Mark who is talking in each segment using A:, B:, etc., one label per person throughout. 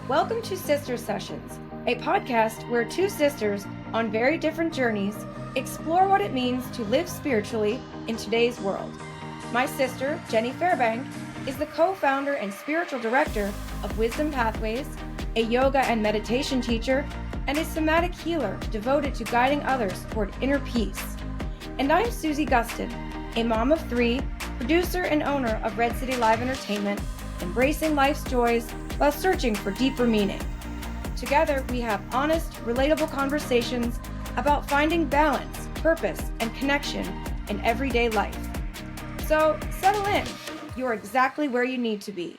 A: Welcome to Sister Sessions, a podcast where two sisters on very different journeys explore what it means to live spiritually in today's world. My sister, Jenny Fairbank, is the co-founder and spiritual director of Wisdom Pathways, a yoga and meditation teacher, and a somatic healer devoted to guiding others toward inner peace. And I'm Susie Gustin, a mom of three, producer and owner of Red City Live Entertainment, embracing life's joys while searching for deeper meaning. Together, we have honest, relatable conversations about finding balance, purpose, and connection in everyday life. So, settle in. You are exactly where you need to be.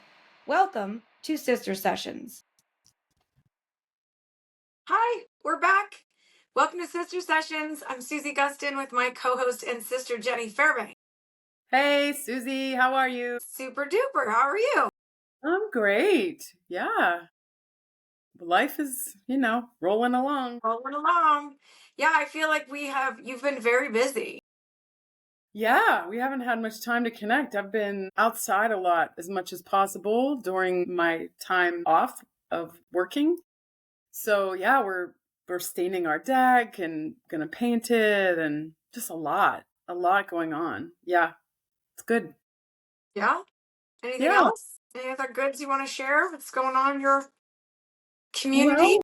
A: Welcome to Sister Sessions. Hi, we're back. Welcome to Sister Sessions. I'm Susie Gustin with my co-host and sister, Jenny Fairbank.
B: Hey, Susie, how are you?
A: Super duper. How are you?
B: I'm great. Yeah. Life is, rolling along.
A: Rolling along. Yeah, I feel like you've been very busy.
B: Yeah, we haven't had much time to connect. I've been outside a lot as much as possible during my time off of working. So yeah, we're staining our deck and gonna paint it and just a lot going on. Yeah, it's good.
A: Yeah? Anything else? Any other goods you want to share? What's going on in your community?
B: Well,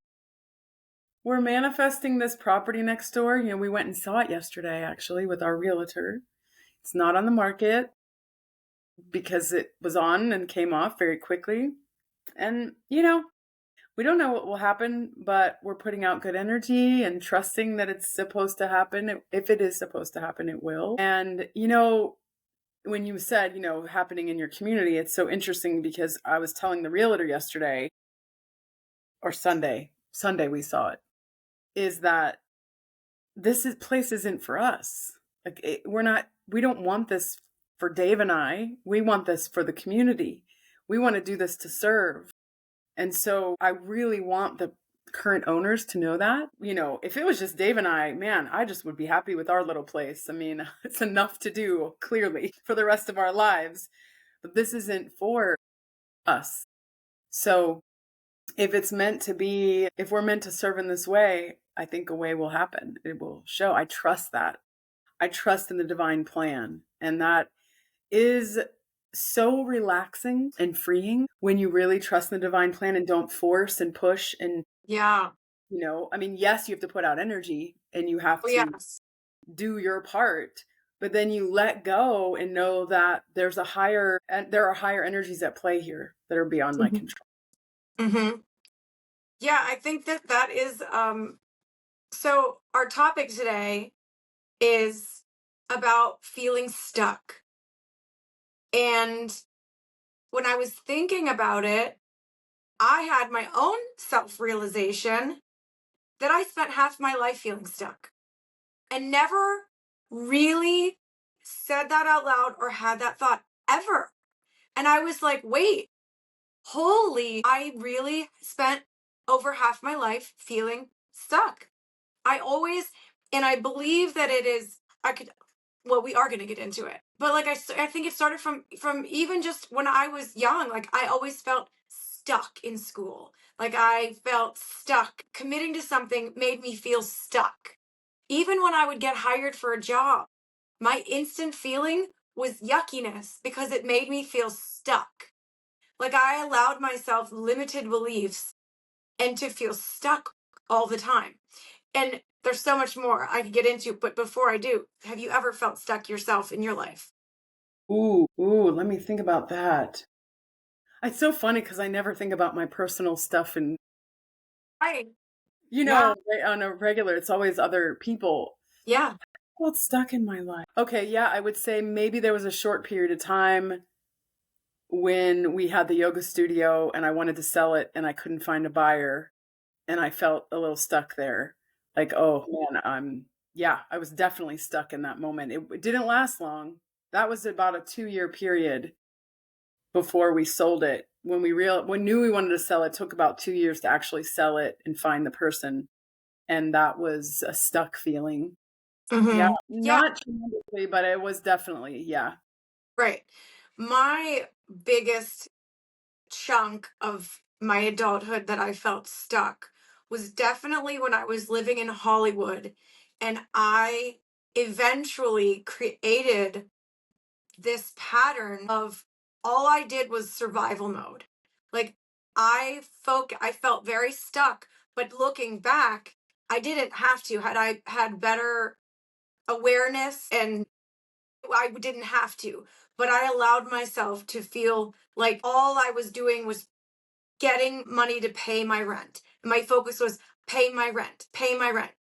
B: we're manifesting this property next door. We went and saw it yesterday, actually, with our realtor. It's not on the market because it was on and came off very quickly. And, we don't know what will happen, but we're putting out good energy and trusting that it's supposed to happen. If it is supposed to happen, it will. And, when you said, happening in your community, it's so interesting because I was telling the realtor yesterday or Sunday we saw it, is that place isn't for us. Like we don't want this for Dave and I. We want this for the community. We want to do this to serve. And so I really want the current owners to know that. If it was just Dave and I, man, I just would be happy with our little place. I mean, it's enough to do, clearly, for the rest of our lives. But this isn't for us. So if we're meant to serve in this way, I think a way will happen. It will show. I trust that. I trust in the divine plan. And that is so relaxing and freeing when you really trust in the divine plan and don't force and push. And,
A: Yeah.
B: Yes, you have to put out energy and you have to do your part, but then you let go and know that there are higher energies at play here that are beyond my control.
A: Mm-hmm. Yeah, I think that is, so our topic today is about feeling stuck. And when I was thinking about it, I had my own self-realization that I spent half my life feeling stuck and never really said that out loud or had that thought ever. And I was like, wait, I really spent over half my life feeling stuck. I believe that it is, we are going to get into it. But I think it started from even just when I was young. Like, I always felt stuck in school. Like, I felt stuck. Committing to something made me feel stuck. Even when I would get hired for a job, my instant feeling was yuckiness because it made me feel stuck. Like, I allowed myself limited beliefs and to feel stuck all the time. And there's so much more I could get into, but before I do, have you ever felt stuck yourself in your life?
B: Ooh, let me think about that. It's so funny because I never think about my personal stuff and, on a regular, it's always other people.
A: Yeah.
B: I felt stuck in my life. Okay, yeah, I would say maybe there was a short period of time when we had the yoga studio and I wanted to sell it and I couldn't find a buyer and I felt a little stuck there. Like, oh man, I was definitely stuck in that moment. It didn't last long. That was about a 2-year period before we sold it. When we knew we wanted to sell it, took about 2 years to actually sell it and find the person. And that was a stuck feeling.
A: Mm-hmm.
B: Yeah, not tremendously, but it was definitely, yeah.
A: Right. My biggest chunk of my adulthood that I felt stuck was definitely when I was living in Hollywood, and I eventually created this pattern of all I did was survival mode. Like I felt very stuck, but looking back, I didn't have to. Had I had better awareness, and I didn't have to, but I allowed myself to feel like all I was doing was getting money to pay my rent. My focus was pay my rent,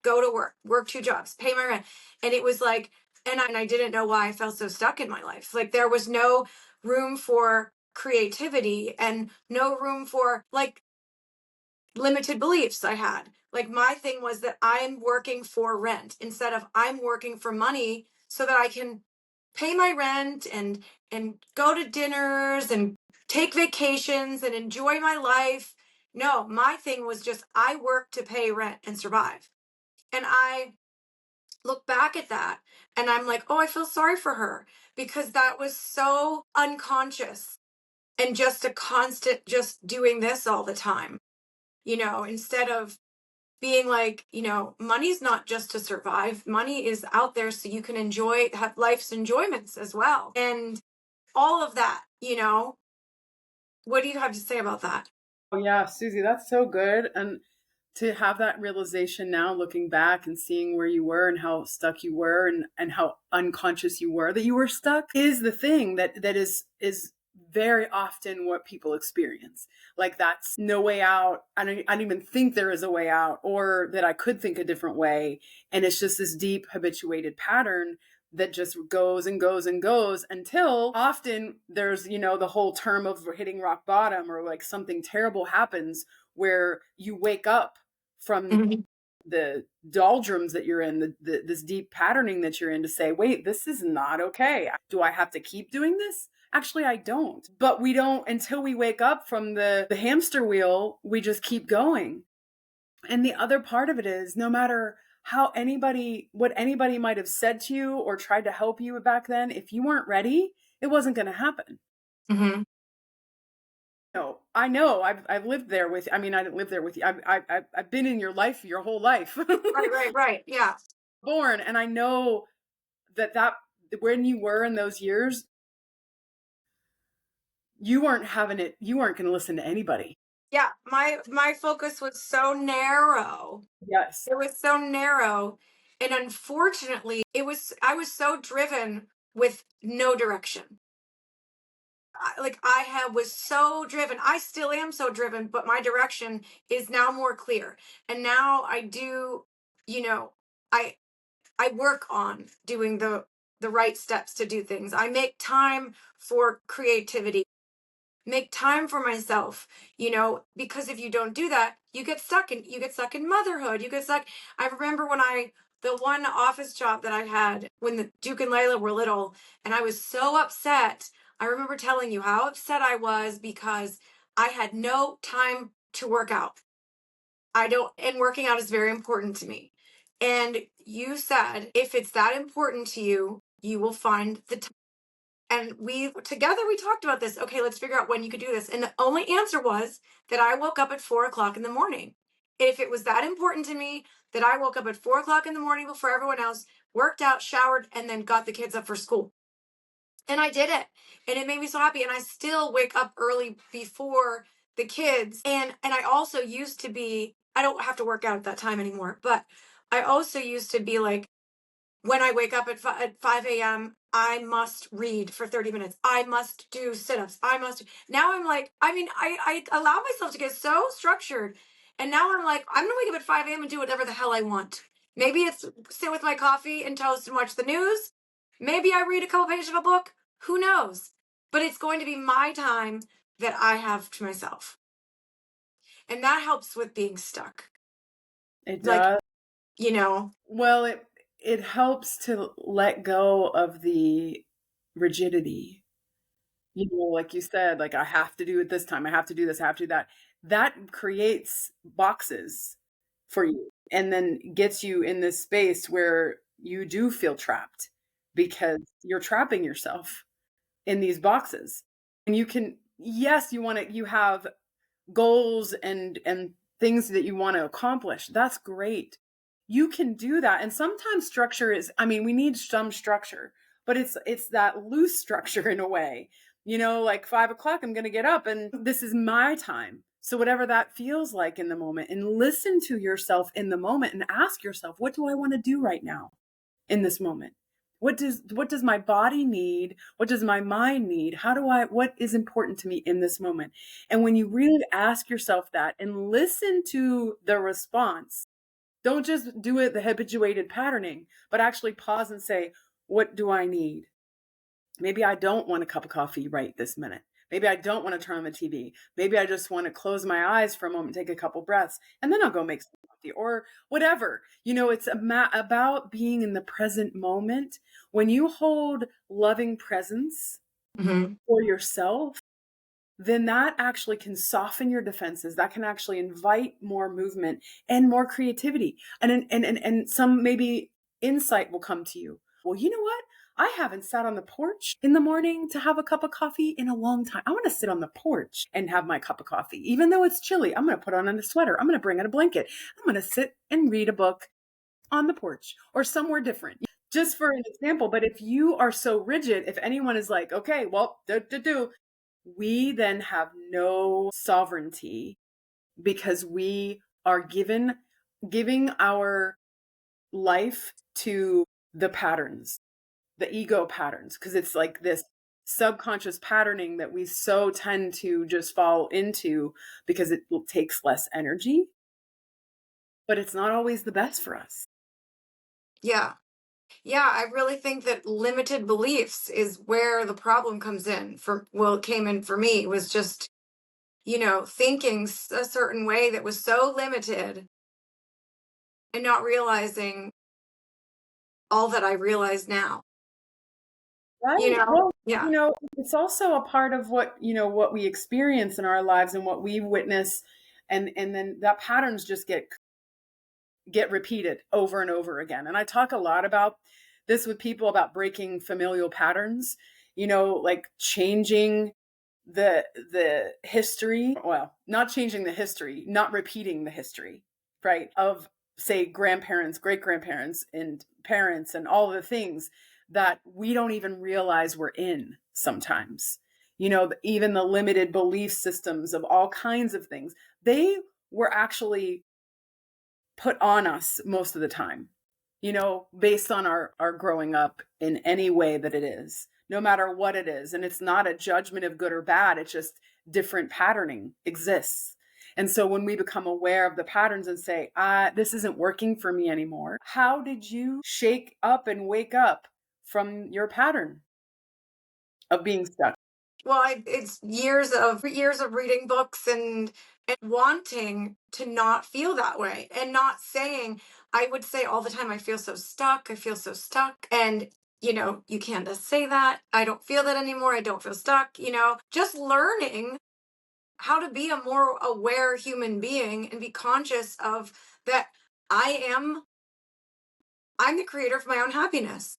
A: go to work two jobs, pay my rent. And it was like, and I didn't know why I felt so stuck in my life. Like there was no room for creativity and no room for like limited beliefs I had. Like my thing was that I'm working for rent instead of I'm working for money so that I can pay my rent and go to dinners and take vacations and enjoy my life. No, my thing was just I work to pay rent and survive. And I look back at that and I'm like, "Oh, I feel sorry for her because that was so unconscious and just a constant just doing this all the time." Instead of being like, money's not just to survive. Money is out there so you can have life's enjoyments as well. And all of that, what do you have to say about that?
B: Oh yeah, Susie, that's so good. And to have that realization now looking back and seeing where you were and how stuck you were and how unconscious you were that you were stuck is the thing that is very often what people experience. Like that's no way out. I don't even think there is a way out or that I could think a different way. And it's just this deep habituated pattern that just goes and goes and goes until often there's, the whole term of hitting rock bottom or like something terrible happens where you wake up from
A: Mhm.
B: the doldrums that you're in, this deep patterning that you're in to say, wait, this is not okay. Do I have to keep doing this? Actually, I don't. But we don't until we wake up from the hamster wheel, we just keep going. And the other part of it is no matter what anybody might have said to you or tried to help you back then, if you weren't ready, it wasn't going to happen.
A: Mhm.
B: No, I know. I've lived there with. I mean, I didn't live there with you. I've been in your life, your whole life,
A: Right, right, right. Yeah.
B: born, and I know that when you were in those years, you weren't having it. You weren't going to listen to anybody.
A: Yeah. My focus was so narrow.
B: Yes,
A: It was so narrow. And unfortunately, I was so driven with no direction. Was so driven. I still am so driven, but my direction is now more clear. And now I do, you know, I I work on doing the right steps to do things. I make time for creativity, make time for myself, because if you don't do that, you get stuck in motherhood. You get stuck. I remember when the one office job that I had when the Duke and Layla were little, and I was so upset. I remember telling you how upset I was because I had no time to work out. I don't, and working out is very important to me. And you said, if it's that important to you, you will find the time. And we talked about this. Okay, let's figure out when you could do this. And the only answer was that I woke up at 4 o'clock in the morning. If it was that important to me that I woke up at 4 o'clock in the morning before everyone else, worked out, showered, and then got the kids up for school. And I did it. And it made me so happy. And I still wake up early before the kids. And I also used to be, I don't have to work out at that time anymore, but I also used to be like, when I wake up at 5 a.m., I must read for 30 minutes. I must do sit ups. Now I'm like, I allow myself to get so structured. And now I'm like, I'm going to wake up at 5 a.m. and do whatever the hell I want. Maybe it's sit with my coffee and toast and watch the news. Maybe I read a couple pages of a book. Who knows? But it's going to be my time that I have to myself. And that helps with being stuck.
B: it
A: Like,
B: does.
A: you know,
B: Well, it helps to let go of the rigidity. Like you said, like I have to do it this time. I have to do this. I have to do that. That creates boxes for you and then gets you in this space where you do feel trapped because you're trapping yourself in these boxes. And you can, yes, you have goals and things that you want to accomplish. That's great. You can do that. And sometimes structure is, I mean, we need some structure, but it's that loose structure in a way. Like 5 o'clock, I'm going to get up and this is my time. So whatever that feels like in the moment, and listen to yourself in the moment and ask yourself, what do I want to do right now in this moment? What does my body need? What does my mind need? What is important to me in this moment? And when you really ask yourself that and listen to the response, don't just do it the habituated patterning, but actually pause and say, what do I need? Maybe I don't want a cup of coffee right this minute. Maybe I don't want to turn on the TV. Maybe I just want to close my eyes for a moment, take a couple breaths, and then I'll go make some coffee or whatever. It's about being in the present moment. When you hold loving presence
A: Mm-hmm.
B: for yourself, then that actually can soften your defenses. That can actually invite more movement and more creativity. And some maybe insight will come to you. Well, you know what? I haven't sat on the porch in the morning to have a cup of coffee in a long time. I want to sit on the porch and have my cup of coffee. Even though it's chilly, I'm going to put on a sweater. I'm going to bring out a blanket. I'm going to sit and read a book on the porch or somewhere different. Just for an example. But if you are so rigid, if anyone is like, okay, well, we then have no sovereignty because we are giving our life to the patterns, the ego patterns, because it's like this subconscious patterning that we so tend to just fall into because it takes less energy, but it's not always the best for us.
A: Yeah. Yeah, I really think that limited beliefs is where the problem comes in. It came in for me was just, thinking a certain way that was so limited and not realizing all that I realize now.
B: Right. Well,
A: Yeah.
B: it's also a part of what we experience in our lives and what we witness, and then that patterns just get repeated over and over again. And I talk a lot about this with people about breaking familial patterns, like changing the history, well, not changing the history, not repeating the history, right? Of say grandparents, great grandparents and parents and all the things that we don't even realize we're in sometimes. Even the limited belief systems of all kinds of things, they were actually put on us most of the time, based on our growing up in any way that it is, no matter what it is. And it's not a judgment of good or bad. It's just different patterning exists. And so when we become aware of the patterns and say, this isn't working for me anymore, how did you shake up and wake up from your pattern of being stuck?
A: Well, it's years of reading books and wanting to not feel that way and not saying. I would say all the time, I feel so stuck. I feel so stuck. And you can't just say that. I don't feel that anymore. I don't feel stuck. Just learning how to be a more aware human being and be conscious of that. I'm the creator of my own happiness.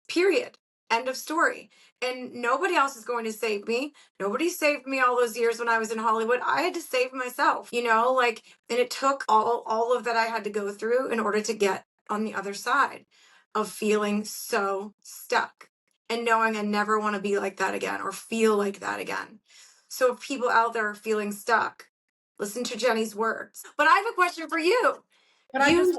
A: Period. End of story. And nobody else is going to save me. Nobody saved me all those years when I was in Hollywood. I had to save myself, and it took all of that I had to go through in order to get on the other side of feeling so stuck and knowing I never want to be like that again or feel like that again. So if people out there are feeling stuck, listen to Jenny's words. But I have a question for you.
B: But
A: You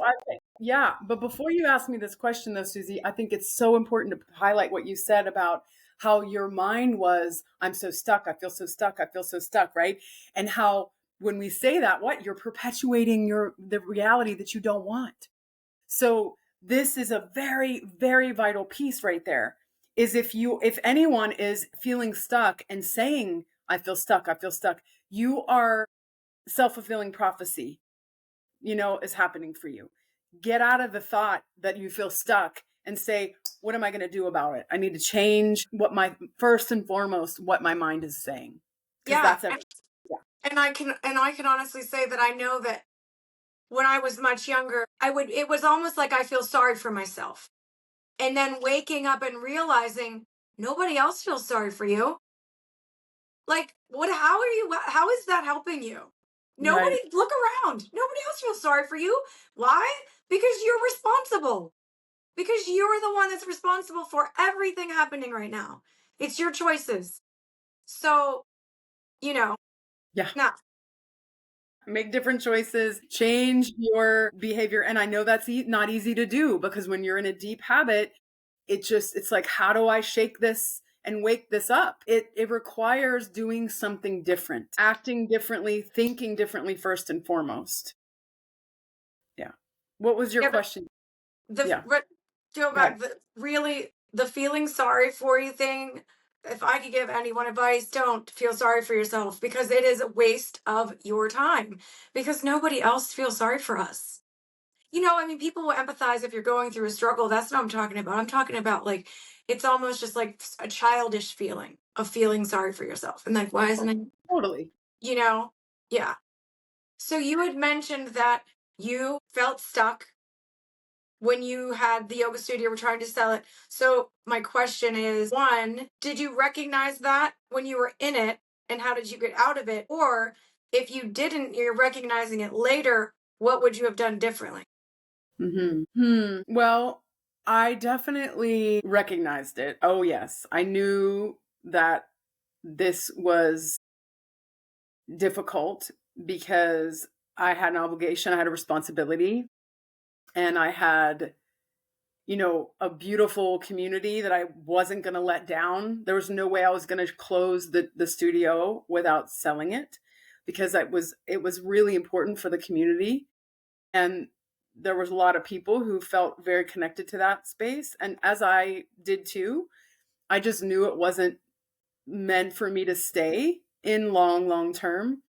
B: yeah. But before you ask me this question, though, Susie, I think it's so important to highlight what you said about how your mind was, I'm so stuck. I feel so stuck. I feel so stuck. Right. And how when we say that, you're perpetuating the reality that you don't want. So this is a very, very vital piece right there is if anyone is feeling stuck and saying, I feel stuck, you are self-fulfilling prophecy is happening for you. Get out of the thought that you feel stuck and say, what am I going to do about it? I need to change first and foremost, what my mind is saying. Because
A: yeah,
B: that's everything. Yeah.
A: and I can honestly say that I know that when I was much younger, it was almost like I feel sorry for myself. And then waking up and realizing nobody else feels sorry for you. Like how is that helping you? Nobody,
B: Right.
A: look around. Nobody else feels sorry for you. Why? Because you're responsible. Because you're the one that's responsible for everything happening right now. It's your choices. So, you know,
B: Yeah.
A: no.
B: Make different choices, change your behavior. And I know that's not easy to do, because when you're in a deep habit, it's like, how do I shake this and wake this up? It requires doing something different, acting differently, thinking differently first and foremost. Yeah. What was your
A: Yeah, but
B: question?
A: the
B: Yeah.
A: go
B: Go ahead.
A: back, the feeling sorry for you thing. If I could give anyone advice, don't feel sorry for yourself, because it is a waste of your time, because nobody else feels sorry for us. I mean, people will empathize if you're going through a struggle. That's what I'm talking about. I'm talking about, like, it's almost just like a childish feeling of feeling sorry for yourself. And like, why isn't
B: Oh,
A: it,
B: totally.
A: you know? Yeah. So you had mentioned that you felt stuck when you had the yoga studio, were trying to sell it. So my question is, one, did you recognize that when you were in it, and how did you get out of it? Or if you didn't, you're recognizing it later, what would you have done differently?
B: Well, I definitely recognized it. Oh, yes. I knew that this was difficult because I had an obligation, I had a responsibility, and I had, a beautiful community that I wasn't going to let down. There was no way I was going to close the studio without selling it, because it was really important for the community. And there was a lot of people who felt very connected to that space, and as I did too. I just knew it wasn't meant for me to stay in long term.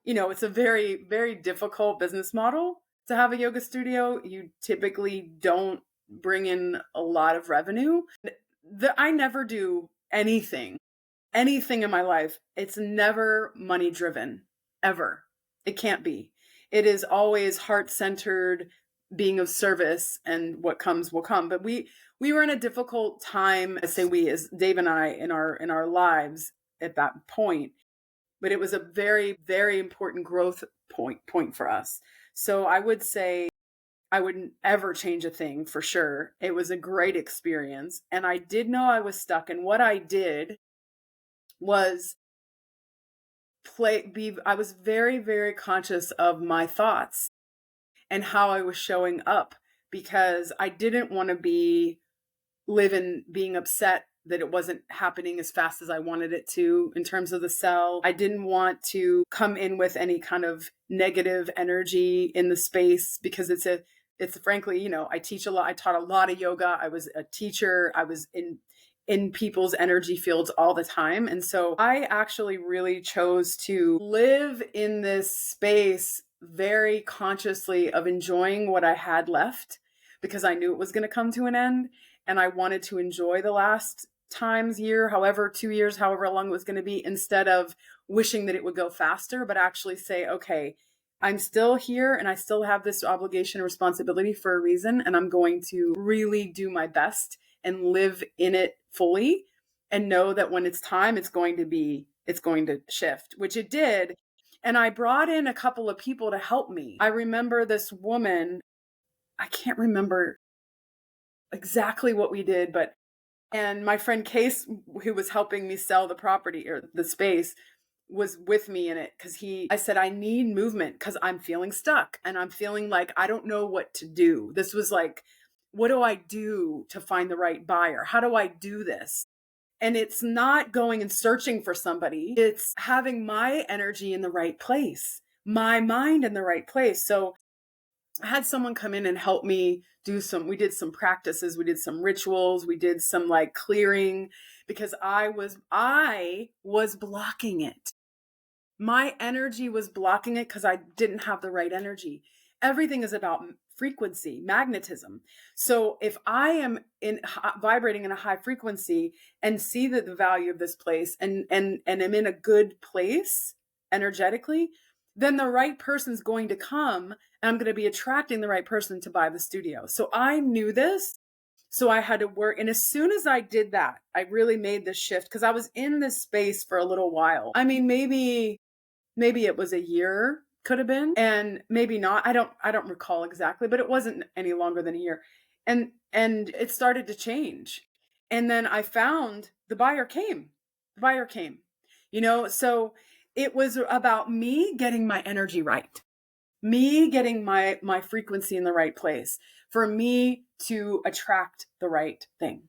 B: It's a very, very difficult business model to have a yoga studio. You typically don't bring in a lot of revenue. I never do anything in my life. It's never money driven, ever. It can't be. It is always heart centered, being of service, and what comes will come. But we were in a difficult time. I say we, as Dave and I, in our lives at that point. But it was a very, very important growth point for us. So I would say I wouldn't ever change a thing, for sure. It was a great experience, and I did know I was stuck. And what I did was I was very, very conscious of my thoughts and how I was showing up, because I didn't want to live in being upset that it wasn't happening as fast as I wanted it to in terms of the sell. I didn't want to come in with any kind of negative energy in the space, because it's frankly, I teach a lot. I taught a lot of yoga. I was a teacher. I was in people's energy fields all the time. And so I actually really chose to live in this space very consciously of enjoying what I had left, because I knew it was going to come to an end, and I wanted to enjoy the last year, however, 2 years, however long it was going to be, instead of wishing that it would go faster, but actually say, okay, I'm still here and I still have this obligation and responsibility for a reason, and I'm going to really do my best and live in it fully, and know that when it's time, it's going to shift, which it did. And I brought in a couple of people to help me. I remember this woman, I can't remember exactly what we did, and my friend Case, who was helping me sell the property or the space, was with me in it, because I said, I need movement because I'm feeling stuck and I'm feeling like I don't know what to do. This was like, what do I do to find the right buyer? How do I do this? And it's not going and searching for somebody. It's having my energy in the right place, my mind in the right place. So I had someone come in and help me we did some practices, we did some rituals, we did some like clearing, because I was blocking it. My energy was blocking it because I didn't have the right energy. Everything is about frequency, magnetism. So if I am vibrating in a high frequency and see that the value of this place, and am in a good place energetically, then the right person's going to come, and I'm going to be attracting the right person to buy the studio. So I knew this. So I had to work. And as soon as I did that, I really made this shift because I was in this space for a little while. I mean, maybe it was a year, could have been, and maybe not. I don't recall exactly, but it wasn't any longer than a year. And it started to change. And then I found the buyer came. The buyer came. So it was about me getting my energy right. Me getting my frequency in the right place for me to attract the right thing,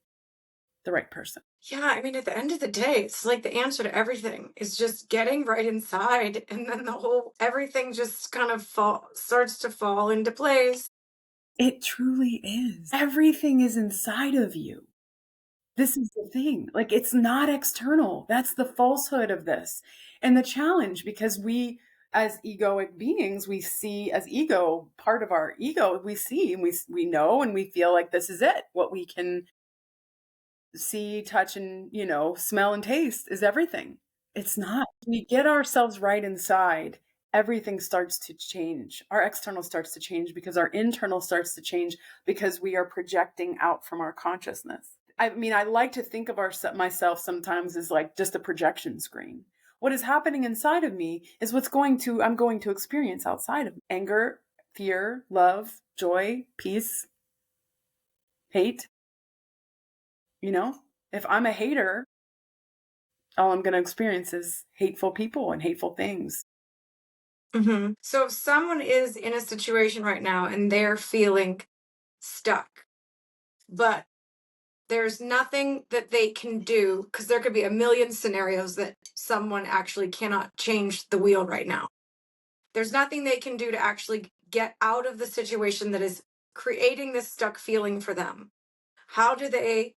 B: the right person.
A: Yeah, I mean, at the end of the day, it's like the answer to everything is just getting right inside, and then the whole everything just kind of starts to fall into place.
B: It truly is. Everything is inside of you. This is the thing. Like, it's not external. That's the falsehood of this. And the challenge, because we, as egoic beings, we see as ego, part of our ego, we see and we know and we feel like this is it. What we can see, touch, and, smell and taste is everything. It's not. We get ourselves right inside, everything starts to change. Our external starts to change because our internal starts to change because we are projecting out from our consciousness. I mean, I like to think of myself sometimes as like just a projection screen. What is happening inside of me is I'm going to experience outside of me. Anger, fear, love, joy, peace, hate. If I'm a hater, all I'm going to experience is hateful people and hateful things.
A: So if someone is in a situation right now and they're feeling stuck, but there's nothing that they can do, because there could be a million scenarios that someone actually cannot change the wheel right now. There's nothing they can do to actually get out of the situation that is creating this stuck feeling for them. How do they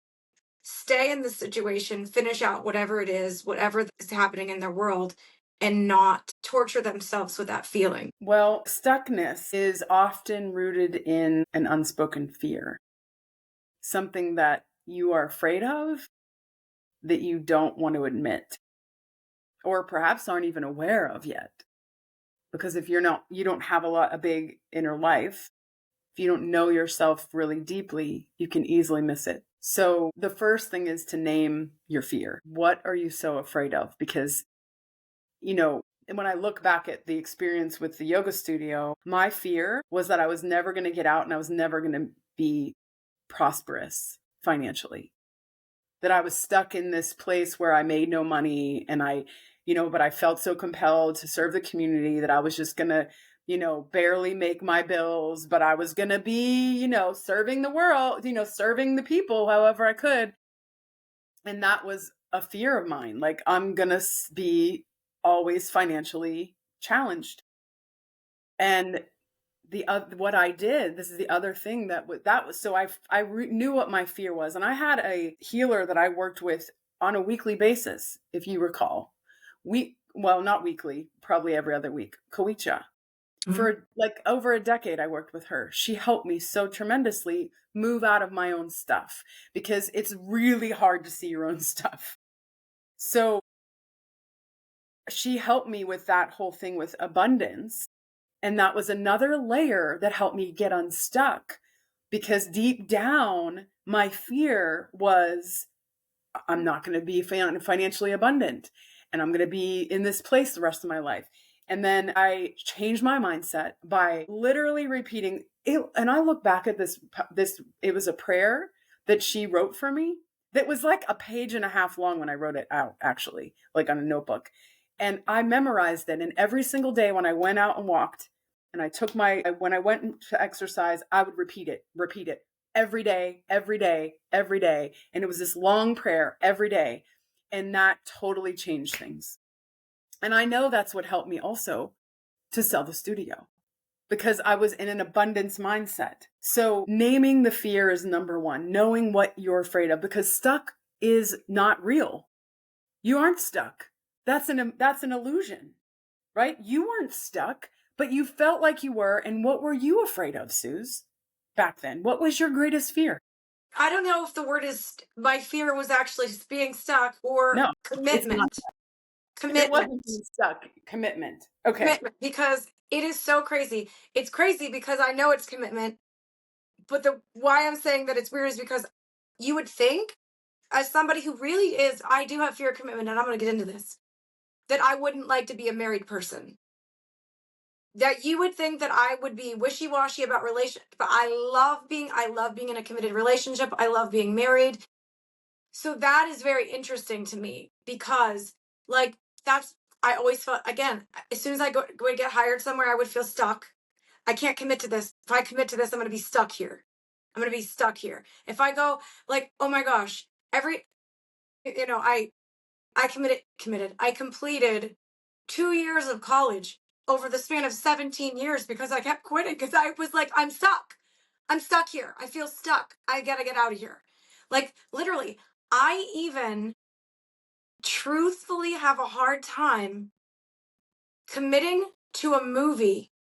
A: stay in the situation, finish out whatever it is, whatever is happening in their world, and not torture themselves with that feeling?
B: Well, stuckness is often rooted in an unspoken fear, something that you are afraid of that you don't want to admit, or perhaps aren't even aware of yet. Because if you don't have a big inner life, if you don't know yourself really deeply, you can easily miss it. So the first thing is to name your fear. What are you so afraid of? Because, and when I look back at the experience with the yoga studio, my fear was that I was never going to get out and I was never going to be prosperous financially. That I was stuck in this place where I made no money and but I felt so compelled to serve the community that I was just going to, barely make my bills, but I was going to be, serving the world, serving the people however I could. And that was a fear of mine. Like, I'm going to be always financially challenged. And what I did, this is the other thing that was so I knew what my fear was, and I had a healer that I worked with on a weekly basis, if you recall. Not weekly, probably every other week. Koicha. For like over a decade, I worked with her. She helped me so tremendously move out of my own stuff because it's really hard to see your own stuff. So she helped me with that whole thing with abundance. And that was another layer that helped me get unstuck because deep down, my fear was I'm not going to be financially abundant and I'm going to be in this place the rest of my life. And then I changed my mindset by literally repeating it. And I look back at this, it was a prayer that she wrote for me that was like a page and a half long when I wrote it out, actually, like on a notebook. And I memorized it. And every single day when I went out and walked and when I went to exercise, I would repeat it every day, every day, every day. And it was this long prayer every day. And that totally changed things. And I know that's what helped me also to sell the studio because I was in an abundance mindset. So naming the fear is number one, knowing what you're afraid of, because stuck is not real. You aren't stuck. That's an illusion, right? You weren't stuck, but you felt like you were. And what were you afraid of, Suze, back then? What was your greatest fear?
A: I don't know if the word is my fear was actually being stuck or
B: No, it's not.
A: commitment.
B: It wasn't
A: Commitment.
B: being stuck. Commitment. Okay.
A: Commitment. Because it is so crazy. It's crazy because I know it's commitment. But the why I'm saying that it's weird is because you would think, as somebody who really is, I do have fear of commitment, and I'm going to get into this, that I wouldn't like to be a married person. That you would think that I would be wishy-washy about relation, but I love being in a committed relationship. I love being married. So that is very interesting to me because, like, that's, I always felt, again, as soon as would get hired somewhere, I would feel stuck. I can't commit to this. If I commit to this, I'm going to be stuck here. I'm going to be stuck here. If I go, like, oh my gosh, I committed. I completed 2 years of college over the span of 17 years because I kept quitting because I was like, I'm stuck. I'm stuck here. I feel stuck. I gotta get out of here. Like, literally, I even truthfully have a hard time committing to a movie.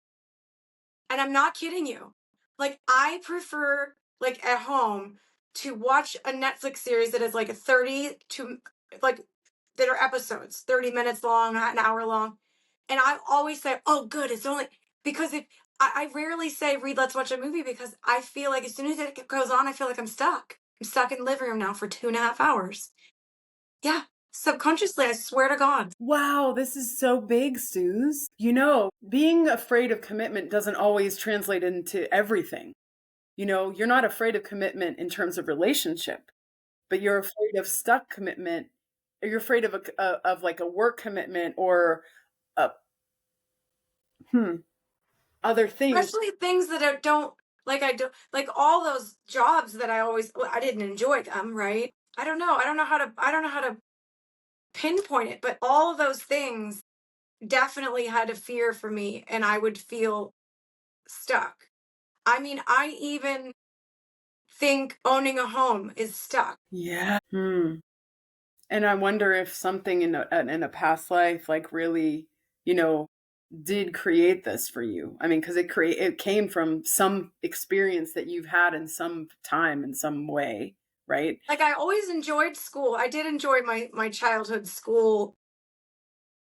A: And I'm not kidding you. Like, I prefer, like, at home to watch a Netflix series that is like a 30 to, like, that are episodes, 30 minutes long, an hour long. And I always say, oh, good. It's only because if I rarely say, Reed, let's watch a movie because I feel like as soon as it goes on, I feel like I'm stuck. I'm stuck in the living room now for 2.5 hours. Yeah. Subconsciously, I swear to God.
B: Wow, this is so big, Suze. Being afraid of commitment doesn't always translate into everything. You're not afraid of commitment in terms of relationship, but you're afraid of stuck commitment, or you're afraid of of like a work commitment or a hmm, other things.
A: Especially things that don't, like, I do, like all those jobs that I didn't enjoy them, right? I don't know how to pinpoint it, but all of those things definitely had a fear for me and I would feel stuck. I mean, I even think owning a home is stuck.
B: Yeah. And I wonder if something in a past life, like, really, you know, did create this for you. I mean, because it came from some experience that you've had in some time in some way, right?
A: Like, I always enjoyed school. I did enjoy my childhood school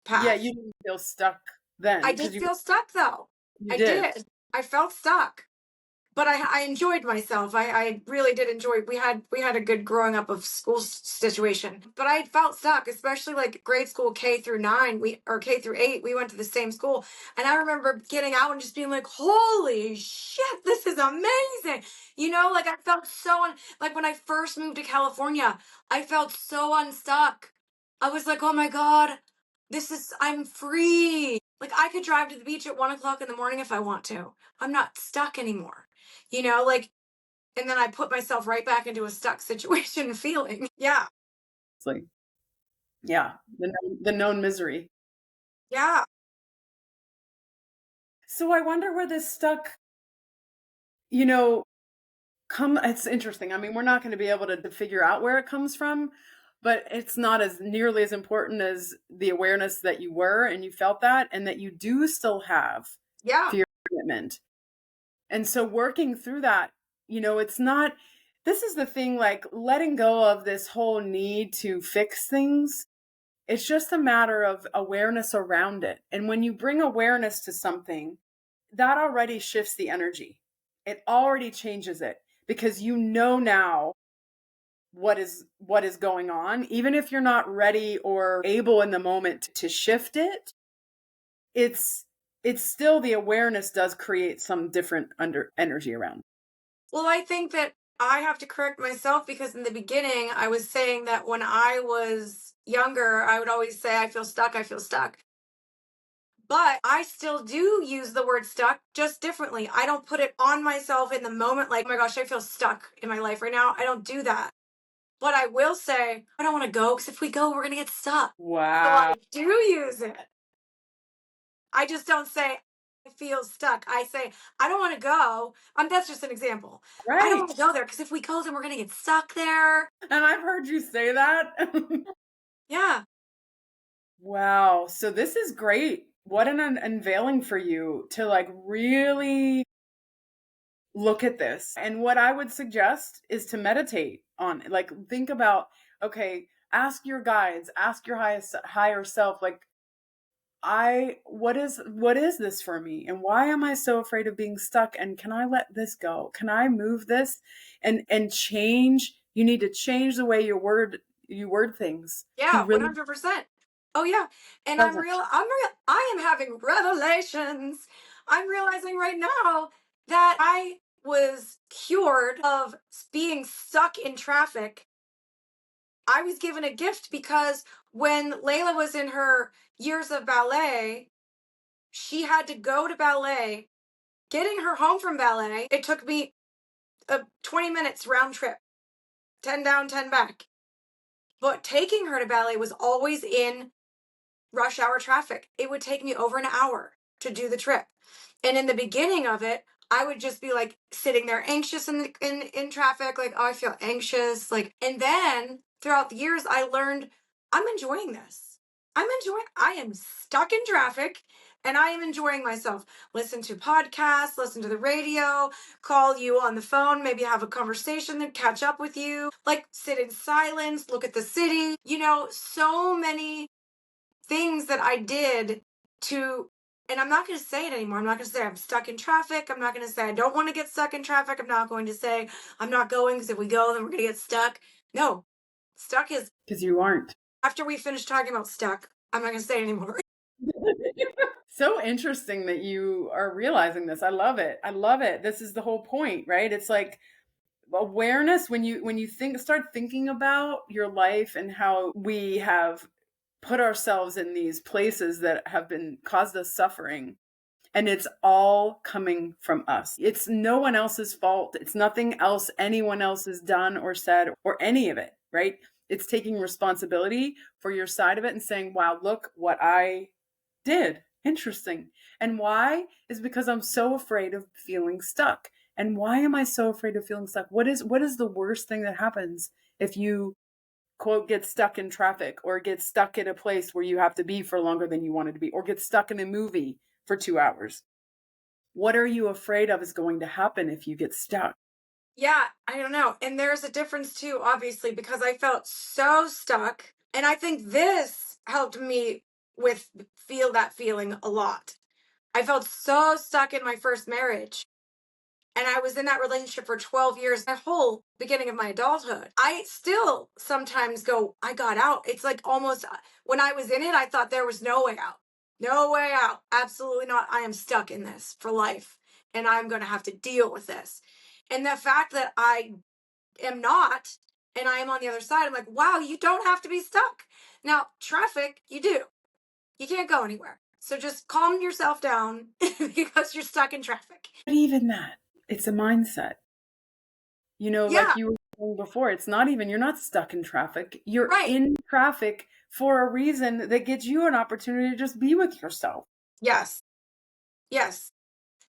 B: Yeah,
A: path.
B: you didn't feel stuck then
A: I
B: because
A: did
B: you
A: feel stuck though.
B: you
A: I
B: did.
A: did. I felt stuck. But I enjoyed myself. I really did enjoy. We had a good growing up of school situation, but I felt stuck, especially like grade school K through 9. Or K through 8. We went to the same school, and I remember getting out and just being like, "Holy shit, this is amazing!" Like I felt like when I first moved to California, I felt so unstuck. I was like, "Oh my god, I'm free. Like I could drive to the beach at 1 o'clock in the morning if I want to. I'm not stuck anymore." Like, and then I put myself right back into a stuck situation feeling. Yeah.
B: It's like, yeah, the known misery.
A: Yeah.
B: So I wonder where this stuck, you know, it's interesting. I mean, we're not going to be able to figure out where it comes from, but it's not as nearly as important as the awareness that you were and you felt that and that you do still have
A: Yeah.
B: fear of commitment. And so working through that, it's not, this is the thing, like letting go of this whole need to fix things. It's just a matter of awareness around it. And when you bring awareness to something, that already shifts the energy. It already changes it because now what is going on. Even if you're not ready or able in the moment to shift it, it's still, the awareness does create some different under energy around.
A: Well, I think that I have to correct myself because in the beginning, I was saying that when I was younger, I would always say, I feel stuck, I feel stuck. But I still do use the word stuck just differently. I don't put it on myself in the moment, like, oh my gosh, I feel stuck in my life right now. I don't do that. But I will say, I don't want to go because if we go, we're going to get stuck. So
B: Wow.
A: I do use it. I just don't say I feel stuck. I say I don't want to go. That's just an example. I don't
B: Right.
A: want to go there because if we go, then we're gonna get stuck there.
B: And I've heard you say that.
A: Yeah.
B: Wow. So this is great. What an unveiling for you to, like, really look at this. And what I would suggest is to meditate on it. Like, think about, okay, ask your guides, ask your higher self, like, what is this for me? And why am I so afraid of being stuck? And can I let this go? Can I move this and change You need to change the way you word things. He
A: Yeah,
B: really
A: 100%. Oh yeah. And
B: doesn't.
A: I am having revelations. I'm realizing right now that I was cured of being stuck in traffic. I was given a gift because when Layla was in her years of ballet, she had to go to ballet. Getting her home from ballet, it took me 20 minutes round trip, 10 down, 10 back. But taking her to ballet was always in rush hour traffic. It would take me over an hour to do the trip. And in the beginning of it, I would just be like sitting there anxious in traffic, like, oh, I feel anxious. Like, and then throughout the years, I learned I'm enjoying this. I am stuck in traffic and I am enjoying myself. Listen to podcasts, listen to the radio, call you on the phone, maybe have a conversation, then catch up with you, like sit in silence, look at the city, so many things that I did to, and I'm not going to say it anymore. I'm not going to say I'm stuck in traffic. I'm not going to say I don't want to get stuck in traffic. I'm not going to say I'm not going because if we go, then we're going to get stuck. No, stuck is
B: Because you aren't.
A: after we finish talking about stuck. I'm not going to say it anymore.
B: So interesting that you are realizing this. I love it. I love it. This is the whole point, right? It's like awareness when you start thinking about your life and how we have put ourselves in these places that have been caused us suffering, and it's all coming from us. It's no one else's fault. It's nothing else anyone else has done or said or any of it, right? It's taking responsibility for your side of it and saying, wow, look what I did. Interesting. And why is because I'm so afraid of feeling stuck. And why am I so afraid of feeling stuck? What is the worst thing that happens if you quote get stuck in traffic or get stuck in a place where you have to be for longer than you wanted to be or get stuck in a movie for 2 hours? What are you afraid of is going to happen if you get stuck?
A: Yeah, I don't know. And there's a difference too, obviously, because I felt so stuck. And I think this helped me with feel that feeling a lot. I felt so stuck in my first marriage. And I was in that relationship for 12 years, the whole beginning of my adulthood. I still sometimes go, I got out. It's like almost when I was in it, I thought there was no way out. No way out. Absolutely not. I am stuck in this for life and I'm going to have to deal with this. And the fact that I am not and I am on the other side, I'm like, wow, you don't have to be stuck. Now, traffic, you do. You can't go anywhere. So just calm yourself down because you're stuck in traffic.
B: But even that, it's a mindset.
A: Yeah,
B: Like you were saying before, it's not even, you're not stuck in traffic. You're
A: right.
B: in traffic for a reason that gives you an opportunity to just be with yourself.
A: Yes. Yes.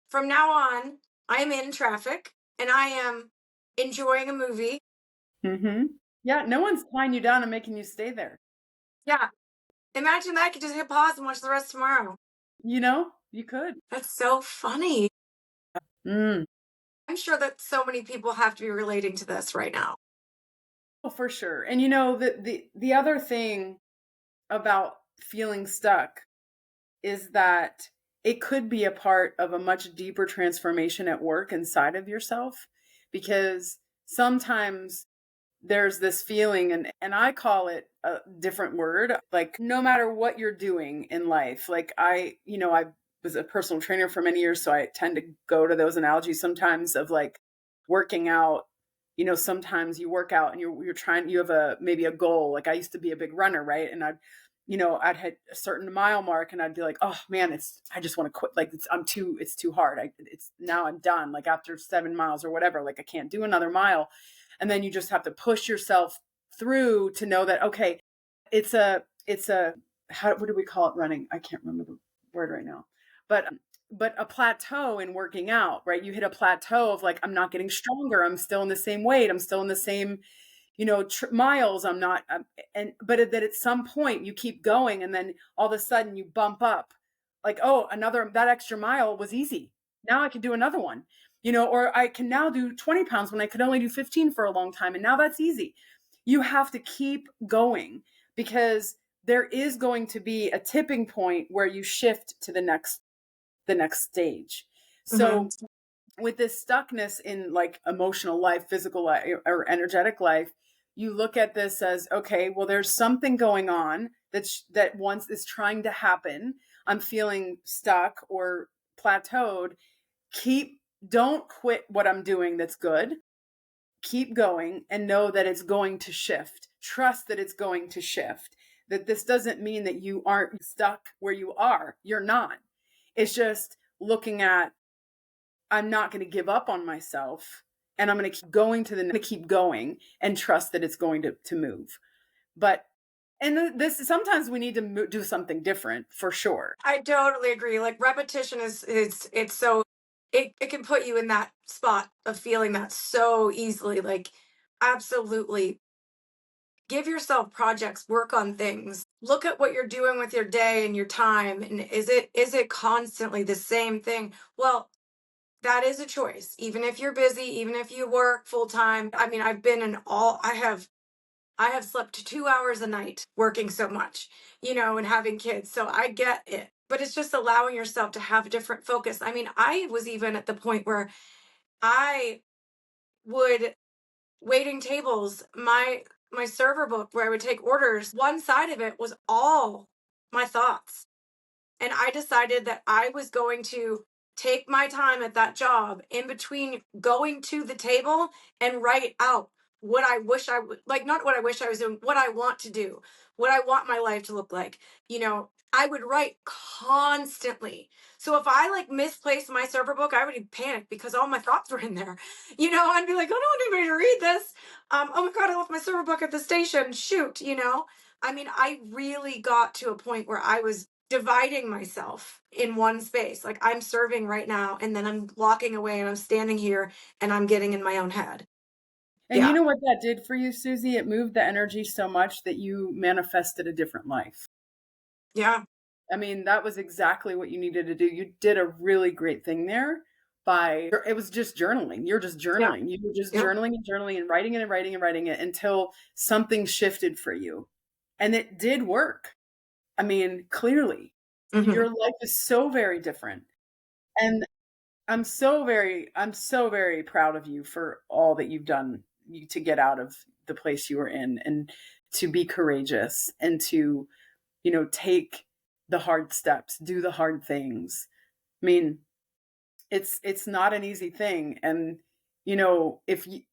A: From now on, I am in traffic and I am enjoying a movie.
B: Mm-hmm. Yeah, no one's tying you down and making you stay there.
A: Yeah. Imagine that I could just hit pause and watch the rest tomorrow.
B: You could.
A: That's so funny.
B: Mm.
A: I'm sure that so many people have to be relating to this right now.
B: Oh, for sure. And the other thing about feeling stuck is that it could be a part of a much deeper transformation at work inside of yourself, because sometimes there's this feeling, and I call it a different word, like no matter what you're doing in life, like I was a personal trainer for many years, so I tend to go to those analogies sometimes of like working out. Sometimes you work out and you're trying, you have maybe a goal. Like I used to be a big runner, right? And I'd hit a certain mile mark and I'd be like, oh man, I just want to quit. Like it's too hard. Now I'm done. Like after 7 miles or whatever, like I can't do another mile. And then you just have to push yourself through to know that, okay, what do we call it, running? I can't remember the word right now, but a plateau in working out, right? You hit a plateau of like, I'm not getting stronger. I'm still in the same weight. I'm still in the same, miles. I'm not, but that at some point you keep going and then all of a sudden you bump up like, oh, that extra mile was easy. Now I can do another one, or I can now do 20 pounds when I could only do 15 for a long time. And now that's easy. You have to keep going because there is going to be a tipping point where you shift to the next stage. So
A: Mhm.
B: with this stuckness in like emotional life, physical life, or energetic life, you look at this as, okay, well, there's something going on that once is trying to happen. I'm feeling stuck or plateaued. Don't quit what I'm doing that's good. Keep going and know that it's going to shift. Trust that it's going to shift. That this doesn't mean that you aren't stuck where you are. You're not. It's just looking at, I'm not going to give up on myself, and I'm going to keep going and trust that it's going to move. But and this sometimes we need to do something different for sure.
A: I totally agree. Like repetition is it's so it can put you in that spot of feeling that so easily. Like absolutely give yourself projects, work on things. Look at what you're doing with your day and your time, and is it constantly the same thing? Well, that is a choice. Even if you're busy, even if you work full time. I mean, I've been in all I have slept 2 hours a night working so much, and having kids. So I get it. But it's just allowing yourself to have a different focus. I mean, I was even at the point where I would waiting tables, my server book where I would take orders, one side of it was all my thoughts. And I decided that I was going to take my time at that job in between going to the table and write out what I wish I would like, not what I wish I was doing, what I want to do, what I want my life to look like. I would write constantly. So if I like misplaced my server book, I would panic because all my thoughts were in there. I'd be like, I don't want anybody to read this. Oh my God, I left my server book at the station. Shoot. I mean, I really got to a point where I was dividing myself in one space. Like I'm serving right now, and then I'm walking away and I'm standing here and I'm getting in my own head.
B: And you
A: Yeah.
B: know what that did for you, Susie? It moved the energy so much that you manifested a different life.
A: Yeah.
B: I mean, that was exactly what you needed to do. You did a really great thing there it was just journaling. You're just
A: Yeah.
B: journaling. You were just
A: Yeah.
B: journaling and journaling and writing it and writing and writing it until something shifted for you. And it did work. I mean, clearly,
A: Hmm.
B: your life is so very different. And I'm so very proud of you for all that you've done to get out of the place you were in and to be courageous and to, take the hard steps, do the hard things. I mean, it's not an easy thing. And, if you,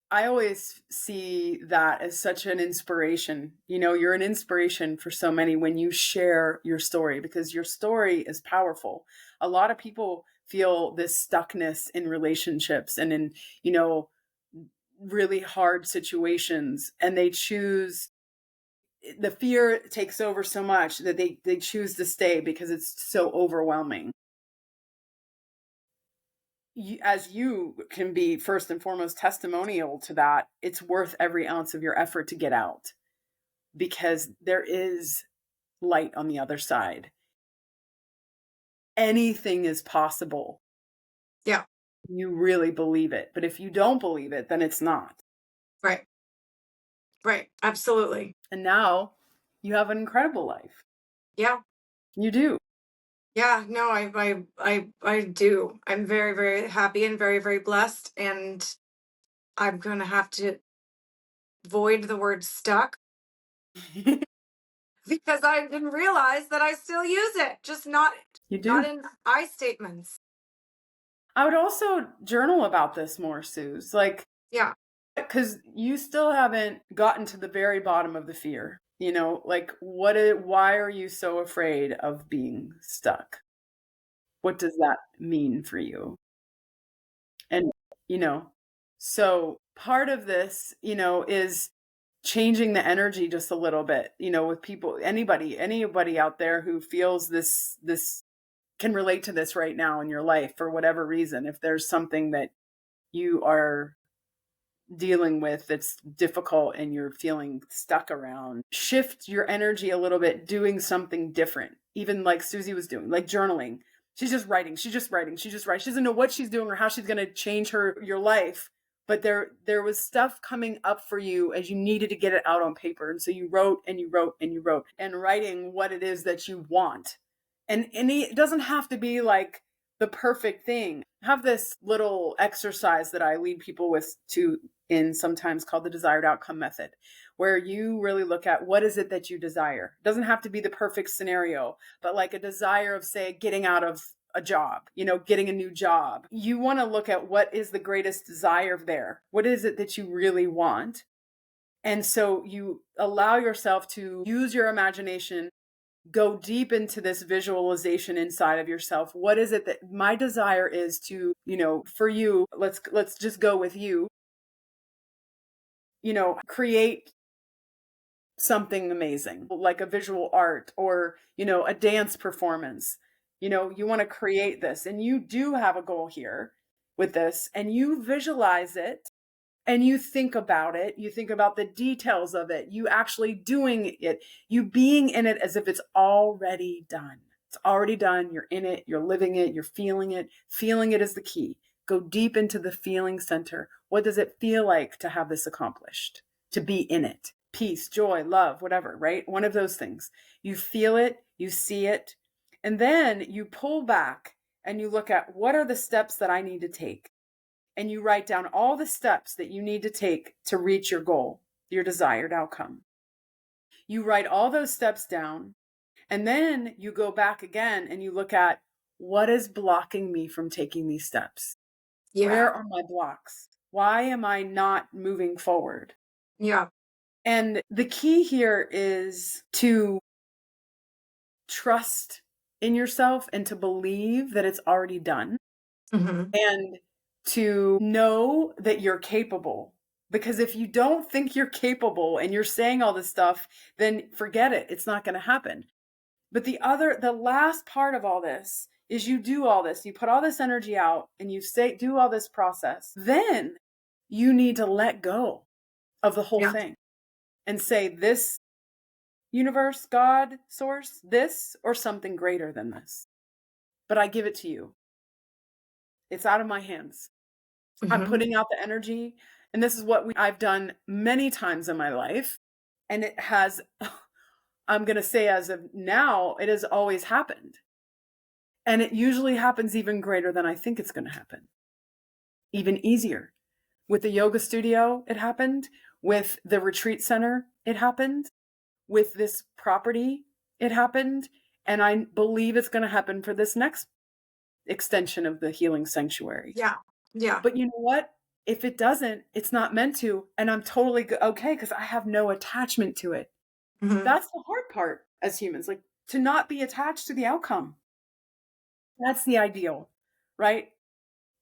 B: I always see that as such an inspiration. You're an inspiration for so many when you share your story because your story is powerful. A lot of people feel this stuckness in relationships and in, really hard situations, and they choose the fear takes over so much that they choose to stay because it's so overwhelming. As you can be first and foremost testimonial to that, it's worth every ounce of your effort to get out because there is light on the other side. Anything is possible.
A: Yeah.
B: You really believe it. But if you don't believe it, then it's not.
A: Right. Right. Absolutely.
B: And now you have an incredible life.
A: Yeah.
B: You do.
A: Yeah. No, I do. I'm very, very happy and very, very blessed. And I'm going to have to void the word stuck because I didn't realize that I still use it, just not
B: You
A: not
B: do.
A: in I statements.
B: I would also journal about this more, Suze. Like,
A: Yeah.
B: because you still haven't gotten to the very bottom of the fear. Like why are you so afraid of being stuck? What does that mean for you? And, you know, so part of this, is changing the energy just a little bit, with people, anybody out there who feels this can relate to this right now in your life for whatever reason. If there's something that you are dealing with that's difficult and you're feeling stuck around, shift your energy a little bit, doing something different. Even like Susie was doing, like journaling. She's just writing, she's just writing, she's just writing. She doesn't know what she's doing or how she's going to change your life. But there was stuff coming up for you as you needed to get it out on paper. And so you wrote and you wrote and you wrote and writing what it is that you want. And it doesn't have to be like the perfect thing. I have this little exercise that I lead people with in sometimes called the desired outcome method, where you really look at what is it that you desire. It doesn't have to be the perfect scenario, but like a desire of, say, getting out of a job, getting a new job. You want to look at what is the greatest desire there. What is it that you really want? And so you allow yourself to use your imagination, go deep into this visualization inside of yourself. What is it that my desire is to, for you, let's just go with you, create something amazing, like a visual art or, a dance performance. You want to create this, and you do have a goal here with this, and you visualize it. And you think about it, you think about the details of it, you actually doing it, you being in it as if it's already done. It's already done. You're in it, you're living it, you're feeling it. Feeling it is the key. Go deep into the feeling center. What does it feel like to have this accomplished? To be in it? Peace, joy, love, whatever, right? One of those things. You feel it, you see it, and then you pull back and you look at what are the steps that I need to take? And you write down all the steps that you need to take to reach your goal, your desired outcome. You write all those steps down, and then you go back again and you look at what is blocking me from taking these steps?
A: Yeah.
B: Where are my blocks? Why am I not moving forward?
A: Yeah.
B: And the key here is to trust in yourself and to believe that it's already done.
A: Mm-hmm.
B: And to know that you're capable. Because if you don't think you're capable and you're saying all this stuff, then forget it. It's not going to happen. But the last part of all this is you do all this, you put all this energy out and you do all this process. Then you need to let go of the whole thing and say, this universe, God, source, this or something greater than this. But I give it to you. It's out of my hands.
A: Mm-hmm.
B: I'm putting out the energy. And this is what I've done many times in my life. And it has, I'm going to say as of now, it has always happened. And it usually happens even greater than I think it's going to happen. Even easier. With the yoga studio, it happened. With the retreat center, it happened. With this property, it happened. And I believe it's going to happen for this next extension of the healing sanctuary.
A: Yeah. Yeah.
B: But you know what? If it doesn't, it's not meant to. And I'm totally okay because I have no attachment to it.
A: Mm-hmm.
B: That's the hard part as humans, like to not be attached to the outcome. That's the ideal, right?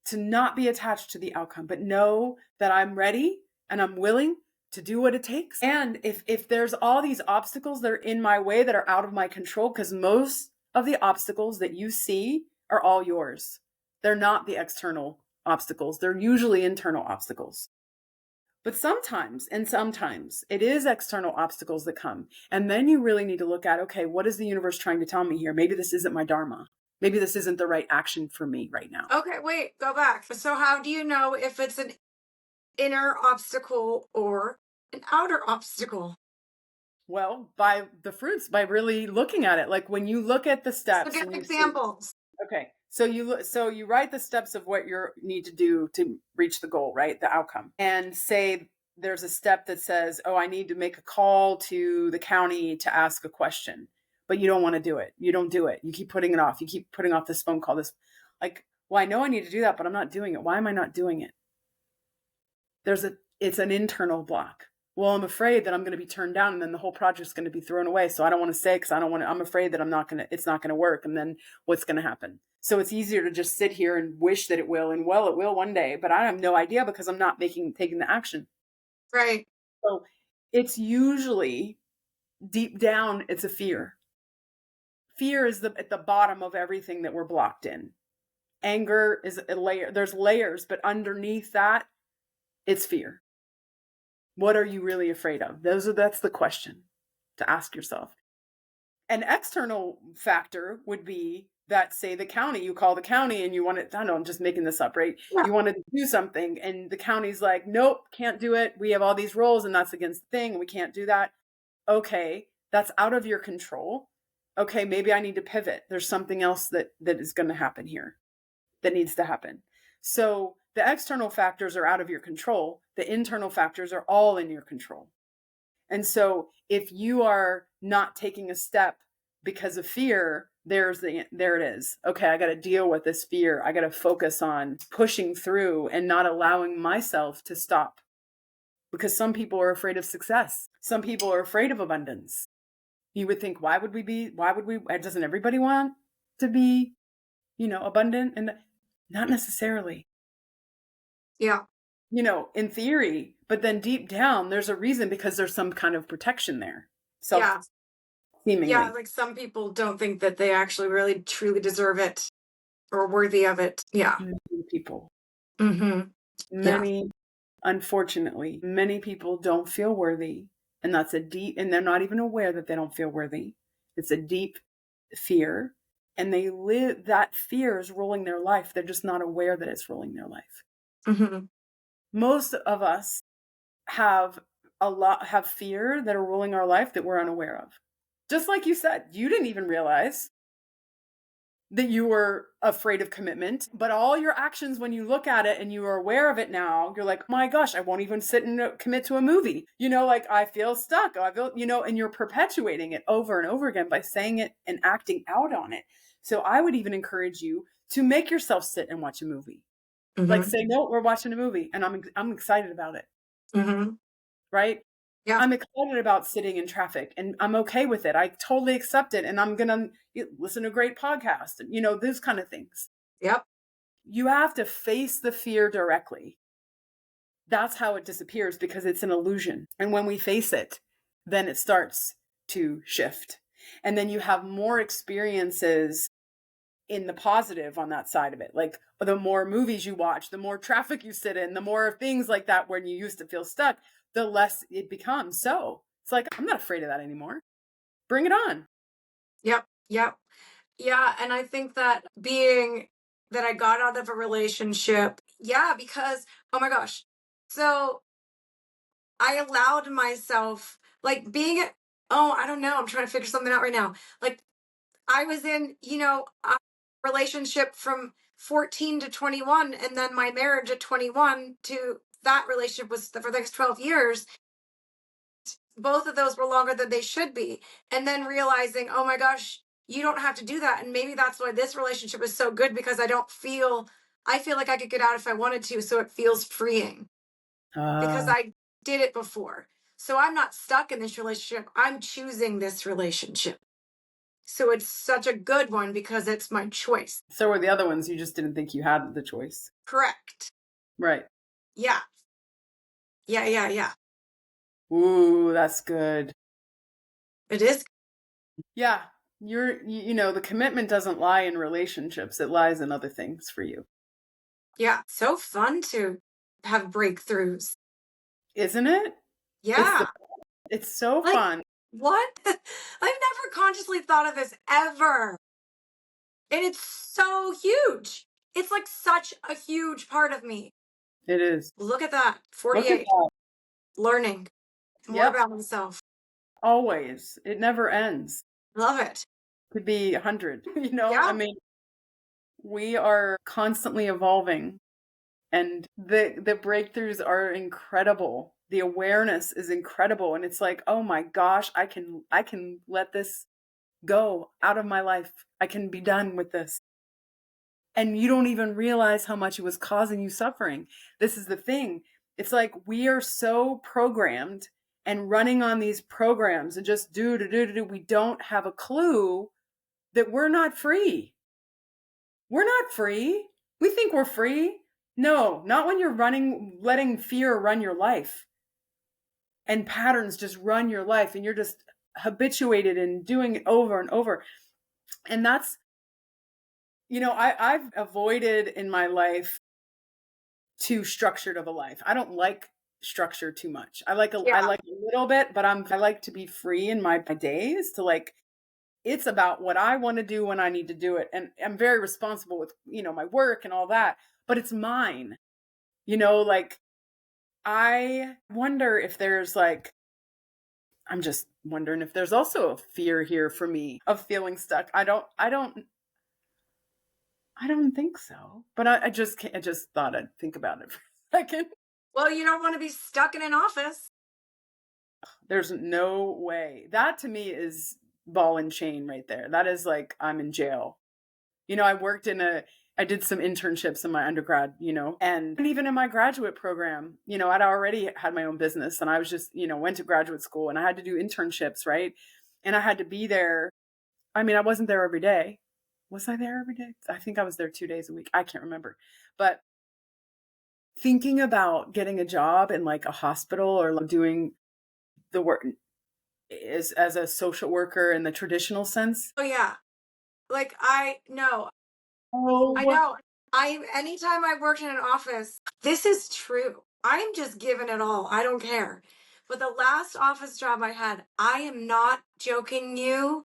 B: To not be attached to the outcome, but know that I'm ready and I'm willing to do what it takes. And if there's all these obstacles that are in my way that are out of my control, because most of the obstacles that you see are all yours. They're not the external obstacles. They're usually internal obstacles. But sometimes it is external obstacles that come. And then you really need to look at, okay, what is the universe trying to tell me here? Maybe this isn't my dharma. Maybe this isn't the right action for me right now.
A: Okay, wait, go back. So how do you know if it's an inner obstacle or an outer obstacle?
B: Well, by the fruits, by really looking at it. Like when you look at the steps.
A: So give
B: and you
A: examples.
B: See, okay. So you write the steps of what you need to do to reach the goal, right? The outcome. And say there's a step that says, oh, I need to make a call to the county to ask a question, but you don't want to do it. You don't do it. You keep putting it off. You keep putting off this phone call, well, I know I need to do that, but I'm not doing it. Why am I not doing it? It's an internal block. Well, I'm afraid that I'm going to be turned down and then the whole project's going to be thrown away. So I don't want to say, because I'm afraid that it's not going to work. And then what's going to happen? So it's easier to just sit here and wish that it will. And well, it will one day, but I have no idea because I'm not taking the action.
A: Right.
B: So it's usually deep down, it's a fear. Fear is at the bottom of everything that we're blocked in. Anger is a layer. There's layers, but underneath that, it's fear. What are you really afraid of? That's the question to ask yourself. An external factor would be that, say, the county, you call the county and you want to, I don't know, I'm just making this up, right? Yeah. You want to do something and the county's like, nope, can't do it. We have all these rules and that's against the thing and we can't do that. Okay, that's out of your control. Okay, maybe I need to pivot. There's something else that is going to happen here. that needs to happen. So the external factors are out of your control. The internal factors are all in your control. And so if you are not taking a step because of fear, there it is. Okay, I got to deal with this fear. I got to focus on pushing through and not allowing myself to stop. Because some people are afraid of success. Some people are afraid of abundance. You would think, doesn't everybody want to be, abundant? And not necessarily.
A: Yeah.
B: In theory, but then deep down, there's a reason, because there's some kind of protection there.
A: Yeah.
B: Seemingly.
A: Yeah. Like some people don't think that they actually really truly deserve it or worthy of it. Yeah.
B: Many people.
A: Mm-hmm.
B: Many, unfortunately, many people don't feel worthy. And and they're not even aware that they don't feel worthy. It's a deep fear. And that fear is ruling their life. They're just not aware that it's ruling their life.
A: Mm-hmm.
B: Most of us have fear that are ruling our life that we're unaware of. Just like you said, you didn't even realize that you were afraid of commitment, but all your actions, when you look at it and you are aware of it now, you're like, oh my gosh, I won't even sit and commit to a movie. Like I feel stuck. And you're perpetuating it over and over again by saying it and acting out on it. So I would even encourage you to make yourself sit and watch a movie.
A: Mm-hmm.
B: Like say, no, we're watching a movie and I'm excited about it.
A: Mm-hmm.
B: Right?
A: Yeah.
B: I'm excited about sitting in traffic and I'm okay with it. I totally accept it. And I'm going to listen to a great podcast and, those kind of things.
A: Yep.
B: You have to face the fear directly. That's how it disappears, because it's an illusion. And when we face it, then it starts to shift. And then you have more experiences in the positive on that side of it. Like the more movies you watch, the more traffic you sit in, the more things like that when you used to feel stuck, the less it becomes. So it's like, I'm not afraid of that anymore. Bring it on.
A: Yep. Yep. Yeah. And I think that being that I got out of a relationship, because, oh my gosh. So I allowed myself, like I don't know. I'm trying to figure something out right now. Like I was in, a relationship from 14 to 21, and then my marriage at 21 to that relationship was for the next 12 years. Both of those were longer than they should be. And then realizing, oh my gosh, you don't have to do that. And maybe that's why this relationship is so good, because I feel like I could get out if I wanted to. So it feels freeing because I did it before. So I'm not stuck in this relationship. I'm choosing this relationship. So it's such a good one because it's my choice.
B: So were the other ones, you just didn't think you had the choice.
A: Correct.
B: Right.
A: Yeah. Yeah.
B: Ooh, that's good.
A: It is.
B: Yeah. The commitment doesn't lie in relationships. It lies in other things for you.
A: Yeah. So fun to have breakthroughs.
B: Isn't it?
A: Yeah.
B: It's so fun.
A: What? I've never consciously thought of this ever. And it's so huge. It's like such a huge part of me.
B: It is.
A: Look at that.
B: Look at
A: 48.
B: that.
A: Learning more about myself.
B: Always. It never ends.
A: Love it.
B: Could be 100.
A: Yeah.
B: I mean, we are constantly evolving, and the breakthroughs are incredible. The awareness is incredible, and it's like, oh my gosh, I can let this go out of my life. I can be done with this. And you don't even realize how much it was causing you suffering. This is the thing. It's like we are so programmed and running on these programs and just do. We don't have a clue that we're not free. We're not free. We think we're free. No, not when you're letting fear run your life and patterns just run your life and you're just habituated in doing it over and over. And that's, I've avoided in my life too structured of a life. I don't like structure too much. I like a little bit, but I like to be free in my days to it's about what I want to do when I need to do it. And I'm very responsible with, my work and all that, but it's mine. I wonder if there's I'm just wondering if there's also a fear here for me of feeling stuck. I don't I don't think so. But I just can't, I just thought I'd think about it for a second.
A: Well, you don't want to be stuck in an office.
B: There's no way. That to me is ball and chain right there. That is like I'm in jail. I did some internships in my undergrad, and even in my graduate program, I'd already had my own business and I was just, went to graduate school and I had to do internships, right? And I had to be there. I mean, I wasn't there every day. Was I there every day? I think I was there 2 days a week. I can't remember. But thinking about getting a job in like a hospital or like doing the work is as a social worker in the traditional sense.
A: Oh yeah. Like I know. I
B: Oh,
A: know. Anytime I worked in an office, this is true. I'm just giving it all. I don't care. But the last office job I had, I am not joking you.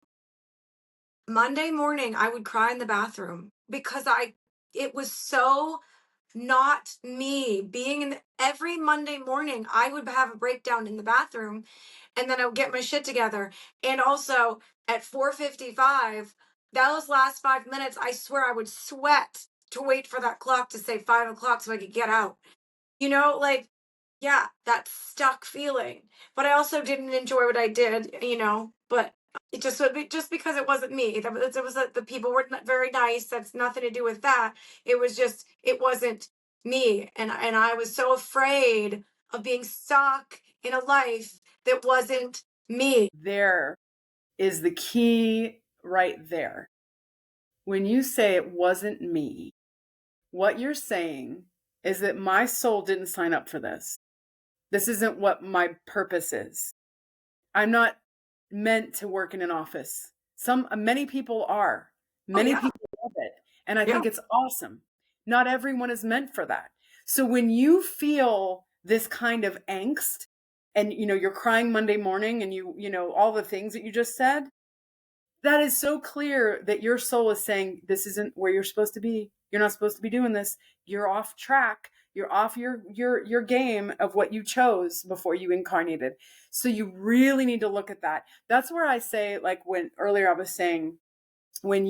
A: Monday morning, I would cry in the bathroom because it was so not me being every Monday morning, I would have a breakdown in the bathroom and then I would get my shit together. And also at 4:55, those last 5 minutes, I swear I would sweat to wait for that clock to say 5 o'clock so I could get out. Like, yeah, that stuck feeling. But I also didn't enjoy what I did, but just because it wasn't me. The people were very nice. That's nothing to do with that. It was just it wasn't me, and I was so afraid of being stuck in a life that wasn't me.
B: there is the key right there. When you say it wasn't me, what you're saying is that my soul didn't sign up for this. This isn't what my purpose is. I'm not meant to work in an office. Many people are.
A: Oh
B: Many
A: yeah,
B: people love it. And I
A: yeah.
B: think it's awesome. Not everyone is meant for that. So when you feel this kind of angst and you're crying Monday morning and all the things that you just said, that is so clear that your soul is saying this isn't where you're supposed to be. You're not supposed to be doing this. You're off track. You're off your game of what you chose before you incarnated. So you really need to look at that. That's where I say, like when earlier I was saying, when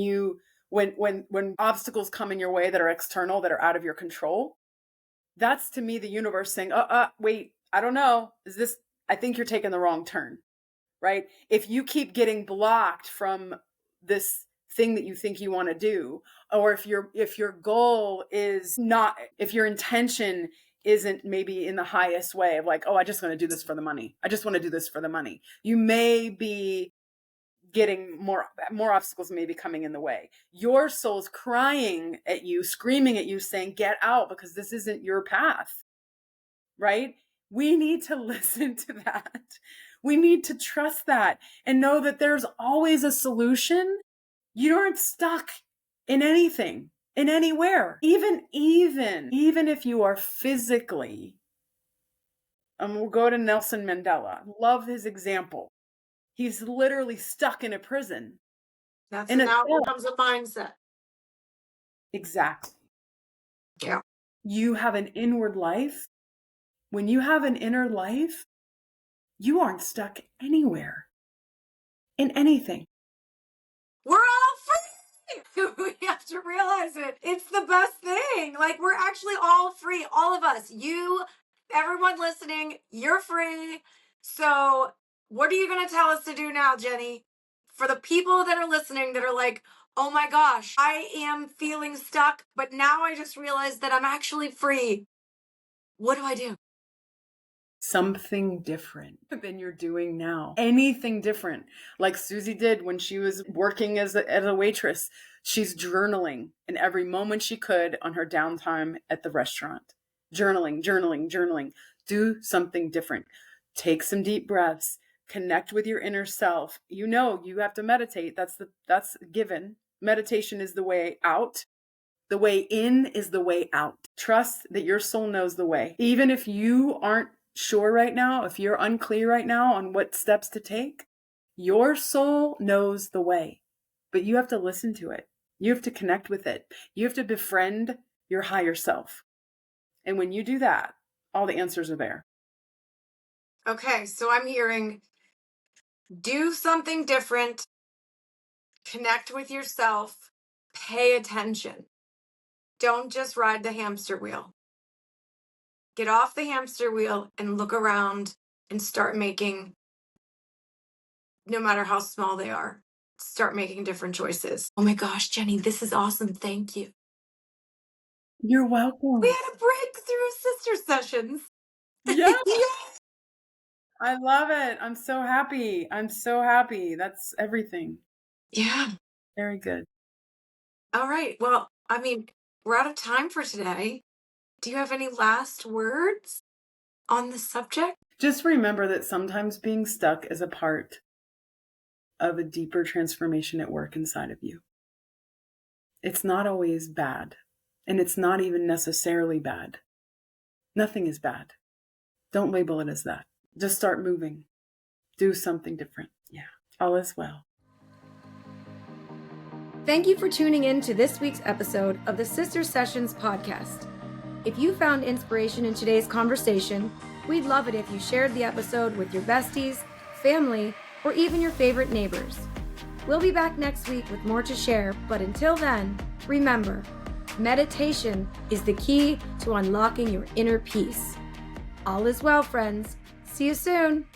B: obstacles come in your way that are external, that are out of your control, that's to me the universe saying, wait, I don't know. I think you're taking the wrong turn. Right? If you keep getting blocked from this thing that you think you want to do, or if your goal is not, if your intention isn't maybe in the highest way of like, oh, I just want to do this for the money. I just want to do this for the money. You may be getting more obstacles may be coming in the way. Your soul's crying at you, screaming at you, saying, get out because this isn't your path. Right? We need to listen to that. We need to trust that and know that there's always a solution. You aren't stuck in anything, in anywhere. Even if you are physically, we'll go to Nelson Mandela. Love his example. He's literally stuck in a prison.
A: That's
B: In a
A: now
B: cell.
A: becomes a mindset.
B: Exactly.
A: Yeah.
B: You have an inward life. When you have an inner life, you aren't stuck anywhere in anything.
A: We're all free. We have to realize it. It's the best thing. Like, we're actually all free. All of us. You, everyone listening, you're free. So, what are you going to tell us to do now, Jenny? For the people that are listening that are like, oh my gosh, I am feeling stuck, but now I just realized that I'm actually free. What do I do?
B: Something different than you're doing now. Anything different. Like Susie did when she was working as a waitress. She's journaling in every moment she could on her downtime at the restaurant. Journaling. Do something different. Take some deep breaths. Connect with your inner self. You have to meditate. That's given. Meditation is the way out. The way in is the way out. Trust that your soul knows the way. Even if you aren't sure right now, if you're unclear right now on what steps to take, your soul knows the way. But you have to listen to it. You have to connect with it. You have to befriend your higher self. And when you do that, all the answers are there.
A: Okay, so I'm hearing do something different, connect with yourself, pay attention. Don't just ride the hamster wheel. Get off the hamster wheel and look around and start making, no matter how small they are, start making different choices. Oh my gosh, Jenny, this is awesome. Thank you.
B: You're
A: We
B: welcome.
A: had a breakthrough sister sessions.
B: Yeah. I love it. I'm so happy. I'm so happy. That's everything.
A: Yeah.
B: Very good.
A: All right. Well, I mean, we're out of time for today. Do you have any last words on the subject?
B: Just remember that sometimes being stuck is a part of a deeper transformation at work inside of you. It's not always bad, and it's not even necessarily bad. Nothing is bad. Don't label it as that. Just start moving. Do something different. Yeah. All is well.
A: Thank you for tuning in to this week's episode of the Sister Sessions podcast. If you found inspiration in today's conversation, we'd love it if you shared the episode with your besties, family, or even your favorite neighbors. We'll be back next week with more to share, but until then, remember, meditation is the key to unlocking your inner peace. All is well, friends. See you soon.